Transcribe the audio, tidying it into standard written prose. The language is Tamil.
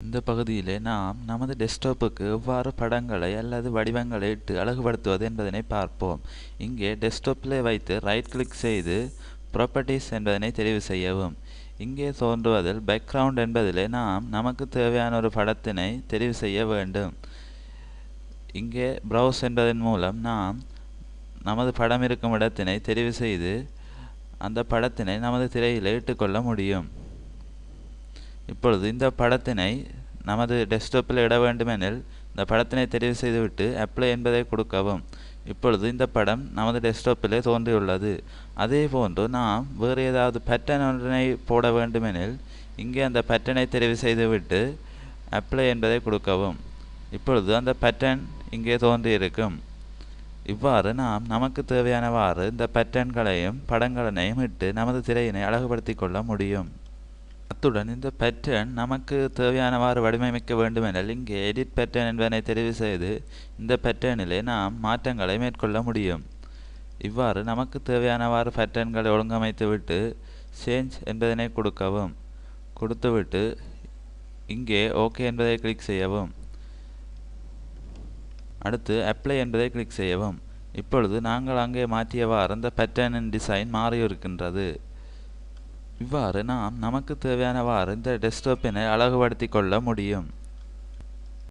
இந்த பகுதியிலே நாம் நமது டெஸ்க்டாப்புக்கு எவ்வாறு படங்களை அல்லது வடிவங்களை இட்டு அழகுபடுத்துவது என்பதனை பார்ப்போம். இங்கே டெஸ்க்டாப்பிலே வைத்து ரைட் கிளிக் செய்து ப்ராப்பர்ட்டிஸ் என்பதனை தெரிவு செய்யவும். இங்கே தோன்றுவதில் பேக்ரவுண்ட் என்பதிலே நாம் நமக்கு தேவையான ஒரு படத்தினை தெரிவு செய்ய வேண்டும். இங்கே ப்ரௌஸ் என்பதன் மூலம் நாம் நமது படம் இருக்கும் இடத்தினை தெரிவு செய்து அந்த படத்தினை நமது திரையிலே இட்டுக்கொள்ள முடியும். இப்பொழுது இந்த படத்தினை நமது டெஸ்க்டாப்பில் இட வேண்டுமெனில் இந்த படத்தினை தெரிவு செய்துவிட்டு அப்ளை என்பதை கொடுக்கவும். இப்பொழுது இந்த படம் நமது டெஸ்க்டாப்பிலே தோன்றியுள்ளது. அதே போன்று நாம் வேறு ஏதாவது பேட்டர்ன் ஒன்றினை போட வேண்டுமெனில் இங்கே அந்த பேட்டர்னை தெரிவு செய்துவிட்டு அப்ளை என்பதை கொடுக்கவும். இப்பொழுது அந்த பேட்டர்ன் இங்கே தோன்றியிருக்கும். இவ்வாறு நாம் நமக்கு தேவையானவாறு இந்த பேட்டர்ன்களையும் படங்களையும் இட்டு நமது திரையினை அழகுபடுத்தி கொள்ள முடியும். அத்துடன் இந்த பேட்டர்ன் நமக்கு தேவையானவாறு வடிவமைக்க வேண்டுமெனில் இங்கே எடிட் பேட்டர்ன் என்பதனை தெரிவு செய்து இந்த பேட்டர்னிலே நாம் மாற்றங்களை மேற்கொள்ள முடியும். இவ்வாறு நமக்கு தேவையானவாறு பேட்டர்ன்களை ஒழுங்கமைத்துவிட்டு சேஞ்ச் என்பதனை கொடுக்கவும். கொடுத்துவிட்டு இங்கே ஓகே என்பதை கிளிக் செய்யவும். அடுத்து அப்ளை என்பதை கிளிக் செய்யவும். இப்பொழுது நாங்கள் அங்கே மாற்றியவாறு அந்த பேட்டர்னின் டிசைன் மாறியிருக்கின்றது. இவ்வாறு நாம் நமக்கு தேவையானவாறு இந்த டெஸ்க்டாப்பினை அழகுபடுத்தி கொள்ள முடியும்.